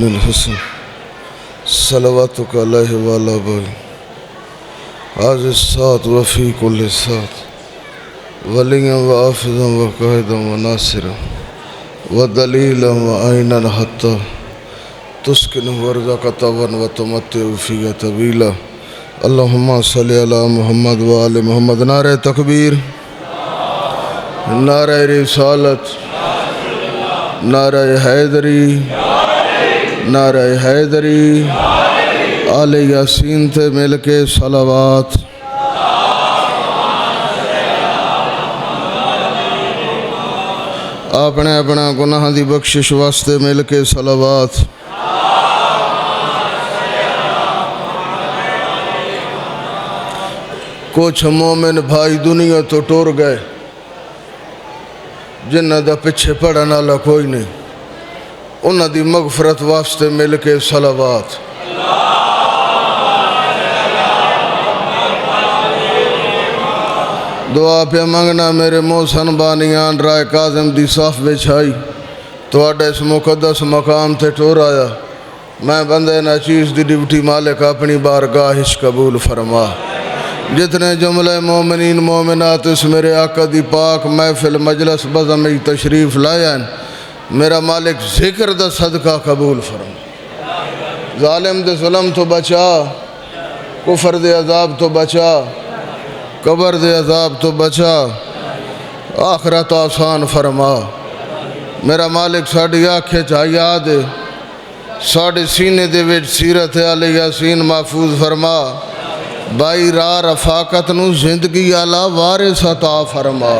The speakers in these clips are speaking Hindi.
हसन सलवातुक अलैहि वाला बाई आज सात वफ़ी कुल सात वलिया व आफिज़ा व कायदा व नासिरा व दलीला व आइनन हत्ता तुस्किन वर्ज़ा कतवन व तुमत्तिउ फ़ीहा तवीला अल्लाहुम्मा सल्लि अला मुहम्मद व आले मुहम्मद। नारे तकबीर, नारे रिसालत, नारे हैदरी, नारे हैदरी, आले यासीन थे मिल के सलावात। अपने अपना गुनाह दी बख्शिश वास्ते मिल के सलावात। कुछ मोमिन भाई दुनिया तो टुर गए जिन्हां दा पिछे पढ़न वाला कोई नहीं, उन्हां दी मगफरत वास्ते मिल के सलावात। दुआ पे मंगना मेरे मोहसन बानियान राय काज़म दी साफ बिछाई तुहाडे इस मुकद्दस मकाम ते टुर आया। मैं बंदे नाचीज़ दी ड्यूटी मालिक अपनी बारगाह हिश कबूल फरमा। जितने जुमले मोमिनीन मोमिनात इस मेरे आका दी पाक महफिल मजलस बज़म में तशरीफ़ लाया, मेरा मालिक ज़िक्र दा सदका कबूल फरमा। ज़ालिम दे ज़ुल्म तो बचा, कुफर दे अजाब तो बचा, कबर दे अजाब तो बचा, आखिरत आसान फरमा। मेरा मालिक साड़ी आँखें च याद है, साढ़े सीने दे विच सीरत आले यासीन महफूज फरमा। बाई राह रफाकत नू जिंदगी आला वारिस अता फरमा।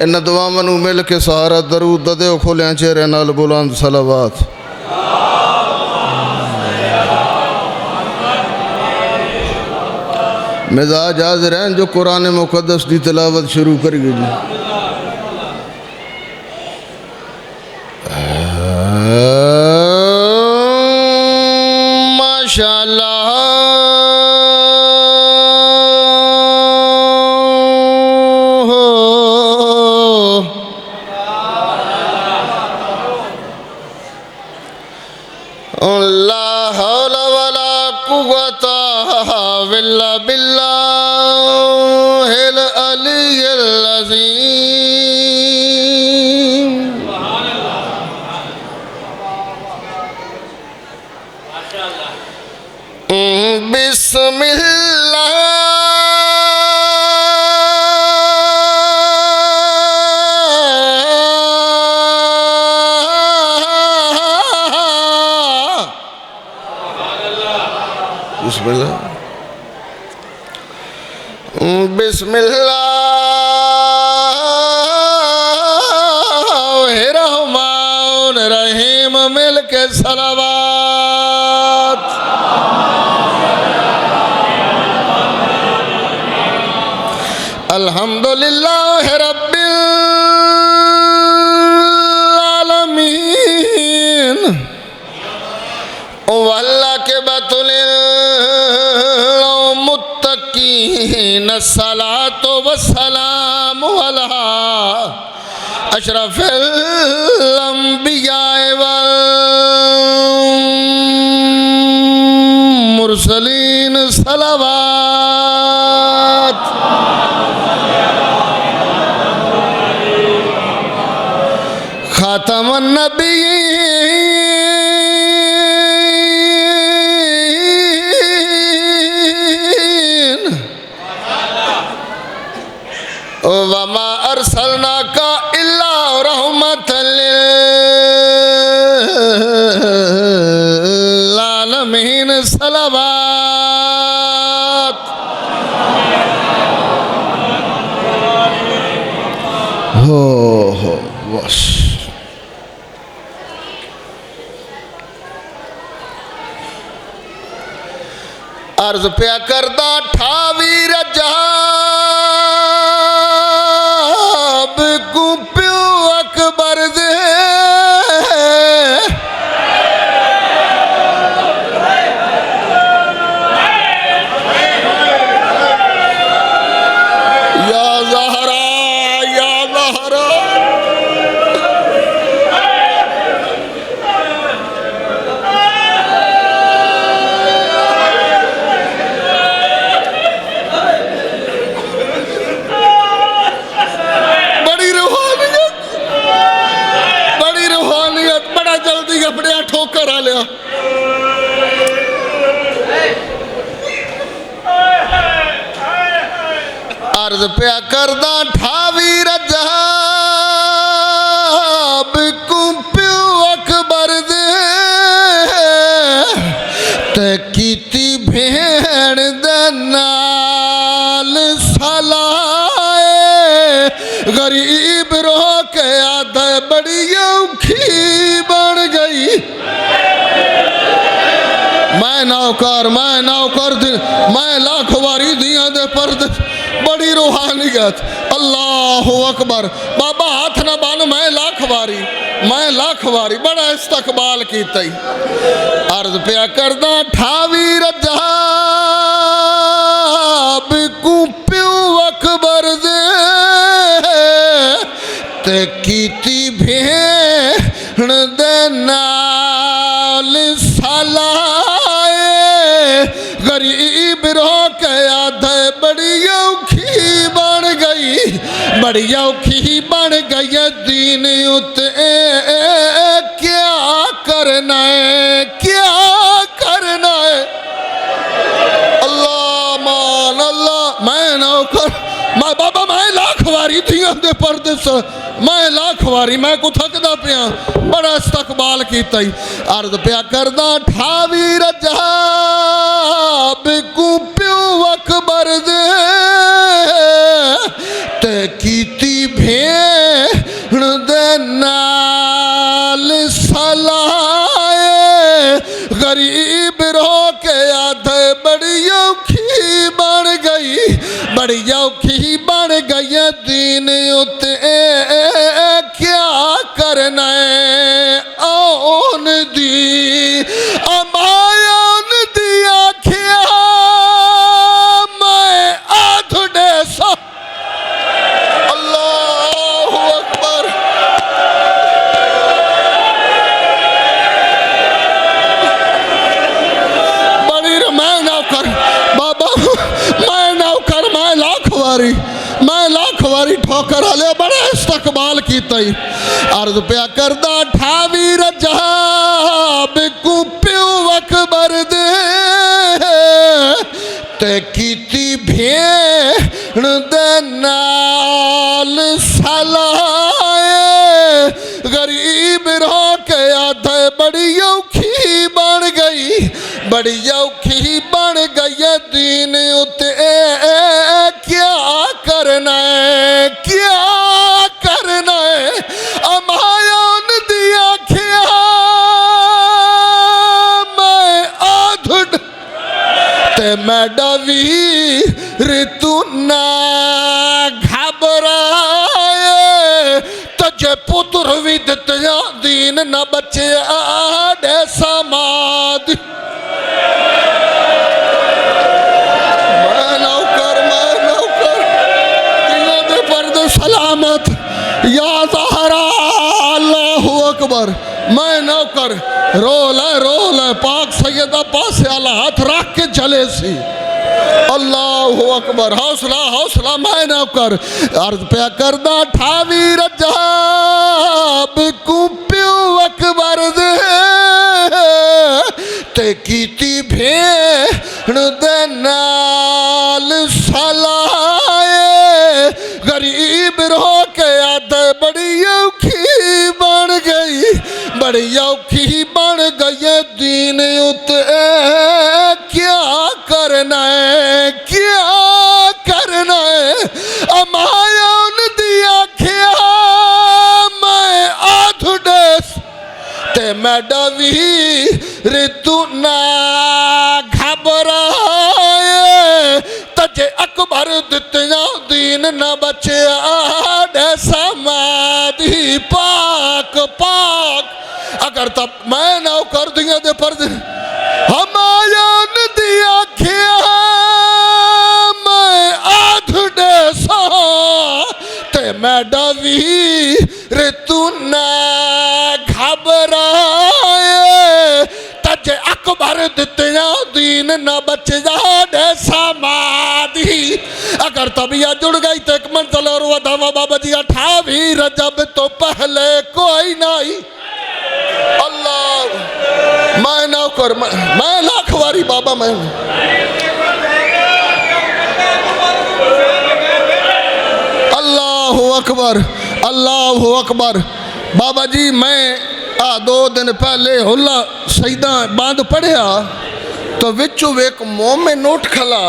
इन दुआवां नू मिल के सहारा दरूद दे खोलिया चेहरे नाल बुलंद सलावात। मिजाज हाज़िर हैं जो कुरान मुक़द्दस की तिलावत शुरू करिए जी। माशाअल्लाह ला हौला वला कुव्वता इल्ला बिल्लाहिल अलिय्यिल अज़ीम। बिस्मिल्लाह बिस्मिल्लाहिर्रहमानिर्रहीम मिल के सलावात। अल्हम्दुलिल्लाह रब्बिल आलमीन वल्ला के बतुल मुत्तकीन सलातो वस्सलामु अला अशरफिल अंबिया वल मुरसलीन सलावात। खातमुन नबिय्यीन वमा अरसलनाका इल्ला रहमतल लिल आलमीन सलावात। हो बस अर्ज प्या करदा ठावी रजाब को प्यो अकबर दे या ज़हरा या ज़हरा पड़िया ठोकर आ लिया। अर्ज प्या करदा ठावी रजाब को प्यो अकबर दे ते कीती भेड़ दे नाल सलाए गरीब रो के आधा बड़ी औखी बन गई। मैं नौकर मैं लाख वारी दिया दे पर्द बड़ी रूहानियत। अल्लाह अकबर। बाबा हाथ ना बन मैं लाख वारी बड़ा इस्तकबाल की तई। अर्ज प्या करदा ठावी रजाब को प्यो अकबर दे ते कीती भेड़ दे नाल सलाए गरीब रो के आधे बड़ी औखी बन गई दीन उते क्या करना है अल्लाह मान अल्लाह। मैं नौकर मैं बाबा मैं लाख वारी दिया दे पर्दे मैं लाख वारी मैं को थकदा पिया बड़ा इस्तकबाल कीता। अर्ज प्या करदा ठावी रजाब को प्यो अकबर दे ते कीती भेड़ दे नाल सलाए गरीब रो के आधे बड़ी औखी बन गई दीन उते क्या करना है ओन दी अमायन दी आखिया मैं आधुडे सा। अल्लाह अकबर। बड़ी मैं नौकर बाबा मैं लाख वारी ठोकर आले बड़ा इस्तकबाल की तई। अर्ज प्या करदा ठावी रजाब को प्यो अकबर दे ते कीती भेड़ दे नाल सलाए गरीब रो के आधे बड़ी औखी बन गई दीन उते क्या करना है अमायन दी आखिया मैं आधुड ते मैडा वीर तू ना घबराए तजे पुत्र भी दित्या दीन न बचे आडे समाधि। सलामत या ज़हरा अल्लाहु अकबर। मैं नौकर रोल है पाक सैयदा पास आला हाथ रख के चले सी। अल्लाहु अकबर। हौसला मैं नौकर। अर्ज प्या करदा ठावी रजाब को प्यो अकबर दे ते कीती भेड़ दे नाल सलाए गरीब रो के आधे बड़ी औखी बन गई दीन उते क्या करना है अमायन दी आखिया मैं आधुडेस ते मैडा वीर तू ना घबराए तजे अकबर दित्या दीन न बचे आडे समाधि पाक अगर तब मैं नौकर दिया दे पर हमायन दी आखिया मैं आधुडे सा ते मैडा वीर तू ना घबराए तजे अकबर दित्या दीन न बचे जाडे समाधि। अगर तबिया जुड़ गई तो एक मंजिल और वधावा बाबा जी ठावी रजब तो पहले कोई नहीं। अल्लाह मैं नौकर, मैं लाख वारी बाबा, मैं अल्लाह अकबर, अल्लाह अकबर। बाबा जी मैं 2 दिन पहले हुल्ला सईदा बंद पढ़िया तो विचों एक मोमिन उठ खला,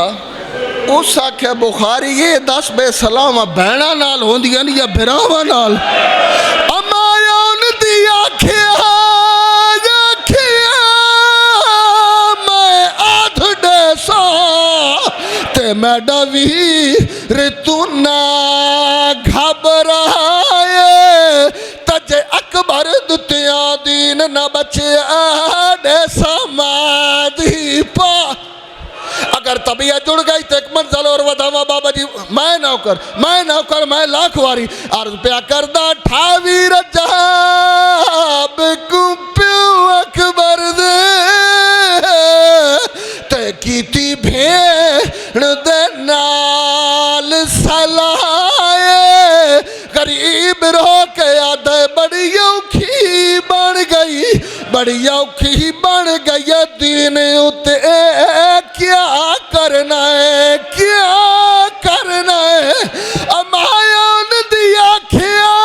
उस आख्या बुखारी ये दस बे सलाम भैणा नाल होंदियां या बिरावां नाल। अमाया दी आखिया मैं आध डेसा ते मैडा वीर तू ना घबराए, तजे अकबर दुतिया दीन न बचिया डेसा मादी पा। अगर तबीयत जुड़ गई तो एक मंजिल और वधावा बाबा जी। मैं नौकर, मैं नौकर, मैं लाख वारी अर्ज प्या करदा ठावी रजाब को प्यो अकबर दे ते कीती भेड़ दे नाल सलाए, गरीब रो के आद बड़ी औखी बन गई, बड़ी औखी बन गई दीन उते क्या करना है, क्या करना है। अमायन दी आखिया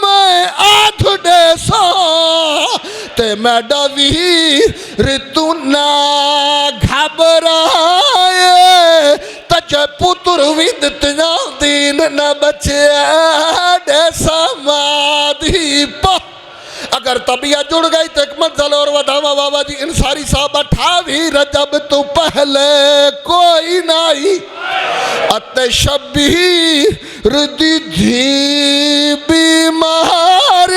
मैं आठ डेसा ते मैडा वीर तू ना घबराए, तजे पुत्र भी दित्तियां दीन न बचिया डेसा मादी पा। अगर तबीयत जुड़ गई तो एक मंजिल और वधावा बाबा जी। इंसारी साहब अठावी रजब तो पहले कोई नहीं, अते शबीर दी धी बीमार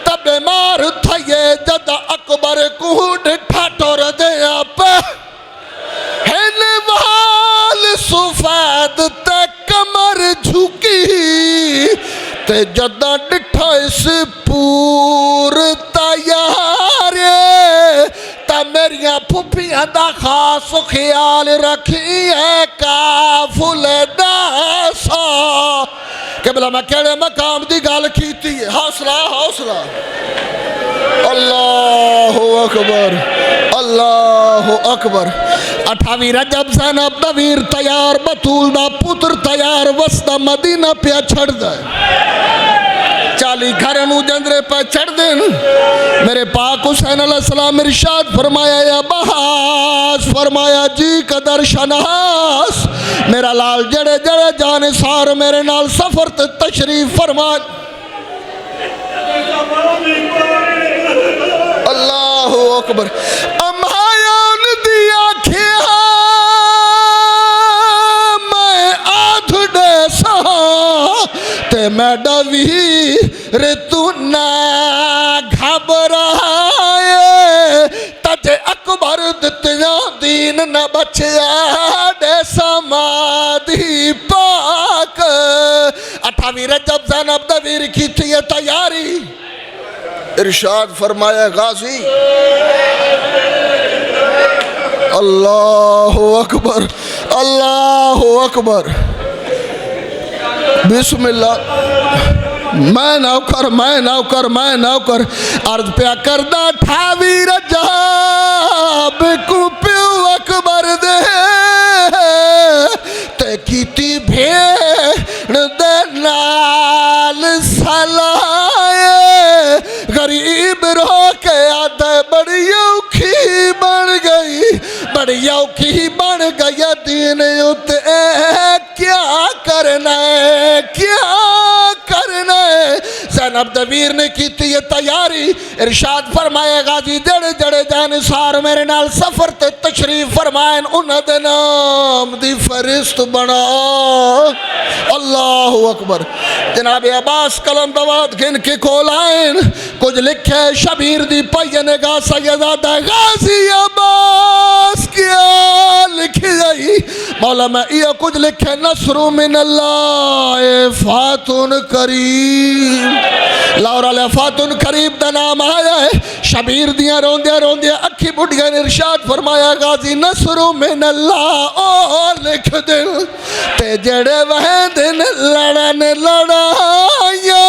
तब बीमार थये जद अकबर को डिठा टोर दे पे वाल सुफैद ते कमर झुकी ते जदा डिठा इस पूर तैयार ता मेरिया फुफियां दा खास ख्याल रखी है काफुल दासा के बोला मैं केड़े मकाम दी गल कीती है। हौसला हौसला, अल्लाह अकबर, अल्लाह अकबर। 28 रजब ज़ैनब दा वीर तैयार, बतूल दा पुत्र तैयार, वसदा मदीना पे छड़ दे 40 घर नू जंदरे पे चढ़ देन। मेरे पाक हुसैन अलैहिस्सलाम इरशाद फरमाया या बहास, फरमाया जी कदर शनास, मेरा लाल जड़े जड़े जाने सार मेरे नाल सफर ते तशरीफ फरमा। अल्लाह अकबर। अमायन दी आखिया मैं आध डेसा ते मैडा वीर तू ना घबराए, तजे अकबर दित्तियां दीन न बचिया डेसा मादी पाक। 28 रजब ज़ैनब दा वीर कीती है तैयारी, इरशाद फरमाया गाजी। अल्लाह अकबर, अल्लाह अकबर, बिस्मिल्लाह। मैं नौकर, मैं नौकर, मैं नौकर अर्ज प्या करदा 28 रजब को प्यो अकबर दे ते कीती भेड़ दे नाल सलाए, गरीब रो के आदे बड़ी औखी बन गई, बड़ी औखी बन गई दीन उते क्या करना है, क्या करना है। ज़ैनब दा वीर ने की है तैयारी, इरशाद फरमाया गाजी जड़े जड़े जान सार मेरे नाल सफर ते तशरीफ फरमाएन, उन्हां दे नाम दी फरिश्त बना। अल्लाह अकबर। जनाब अब्बास कलम दवात गिन के कोल आएन, कुछ लिखे शबीर दी पैनगा सैयदादा गाजी अब्बास क्या लिखी जाई मौला मैं ये कुछ लिखे नसरु मिनल्लाह फातुन करीम लाहौर वाले फातुन करीब का नाम आया है। शबीर दियाँ रोंदिया रोंदिया अखी बुढ़िया ने इरशाद फरमाया गाजी नसरू मिनल्लाह ओ लिख दिल ते जड़े वह दिन लड़न लड़ाया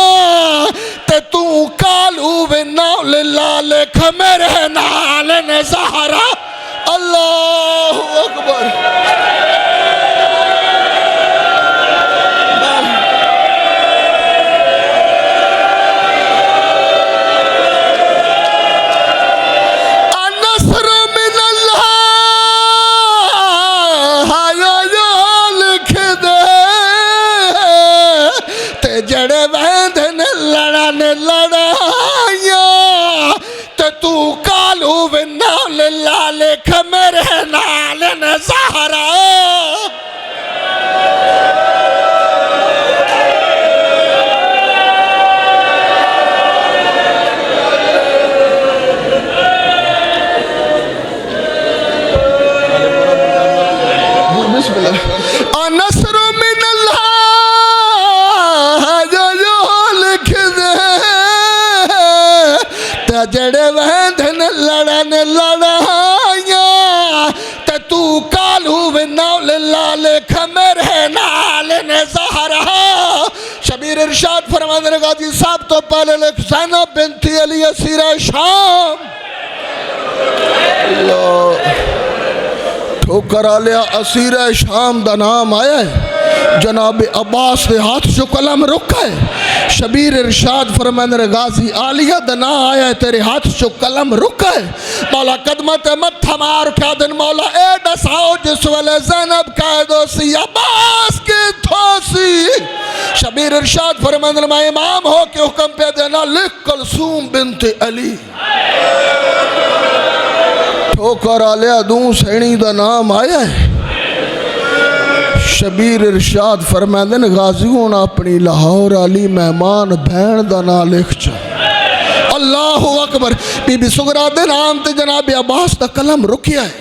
ते तू कालू वे नाल ला लिख मेरे नाल ने सहारा। अल्लाहु अकबर। जड़े वैधन लड़न लड़ाया ते तू कालू वे नाल लाल खमेरे नाल न सहारा। जड़े वैधन लड़न लड़ाया ते तू कालू वे नाल लाल खमेरे नाल ने सहारा। शबीर इरशाद फरमाते हैं गाजी साहब तो पहले लिख ज़ैनब बिन्त अली असीरा शाम। ठोकर आलिया असीरा शाम का नाम आया है। जनाब अब्बास के हाथ जो कलम रुका है। शबीर इरशाद फरमाते गाजी आलिया का ना आया है तेरे हाथ जो कलम रुका है। मौला कदमत मत्था मार क्या दिन मौला ए दसाओ जिस वाले ज़ैनब कैदो सी अब्बास की थोसी। शबीर इरशाद फरमाते मैं इमाम हो के हुक्म पे देना लिख कुलसूम बिन्त अली। ठोकर आलिया दूं सैनी का नाम आया है। शबीर इरशाद फरमाते हैं गाजी हूँ अपनी लाहौर आली मेहमान बहन का ना लिख च। अल्लाहु अकबर। बीबी सुगरा दे नाम ते जनाब अब्बास का कलम रुकिया है।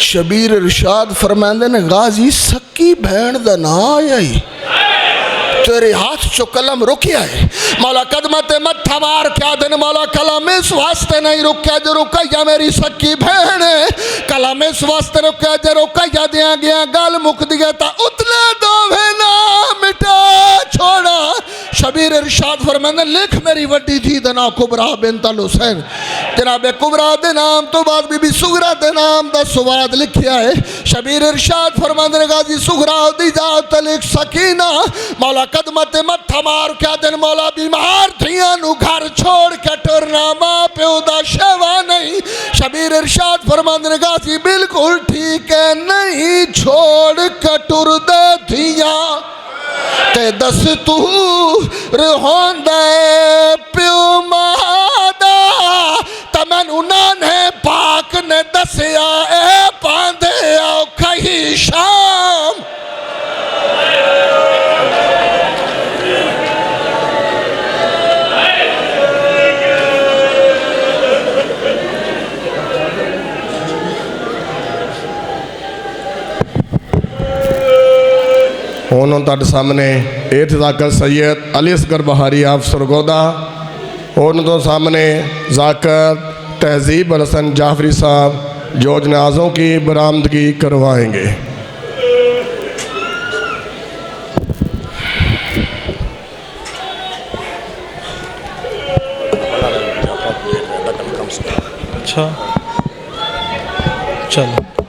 शबीर इरशाद फरमाते हैं गाजी सक्की बहन का ना आया ही तेरे हाथ चो कलम रुकिया है। मौला कदमत मत्था मार क्या दिन मौला कलम इस वास्ते नहीं रुकिया जो रुकैया मेरी सच्ची बहन है। कलम इस वास्ते रुकिया जो रुकैया दिया गया गल मुक दिया ता उतले दोवे ना मिटा छोड़ा। शबीर इरशाद फरमाते लिख मेरी वड्डी थी दा नाम कुबरा बिन्त अल हुसैन। जनाब कुबरा दे नाम तो बाद बीबी सुगरा दे नाम दा सुवाद लिखिया है। शबीर इरशाद फरमाते गाजी सुगरा दी जात लिख सकीना। मौला कदमत मत्था मार क्या दिन मौला बीमार थियां नु घर छोड़ के टुरना मां प्यो दा शेवा नहीं। शबीर इरशाद फरमाते गाजी बिल्कुल ठीक है नहीं छोड़ के टुर दे थियां ते दस तू रहोंदे प्यो मादा ते मैनू नाने पाक ने दसिया ए पांदे आओ कही शाम। ਹੁਣ ਤੁਹਾਡੇ ਸਾਹਮਣੇ ਇਤਜ਼ਾਕਰ सैयद अली असगर बहारी आप सरगोदा। ਉਹਨਾਂ ਤੋਂ सामने ज़ाकर तहजीब अल हसन जाफरी साहब जो जनाज़ों की बरामदगी करवाएंगे। अच्छा चलो।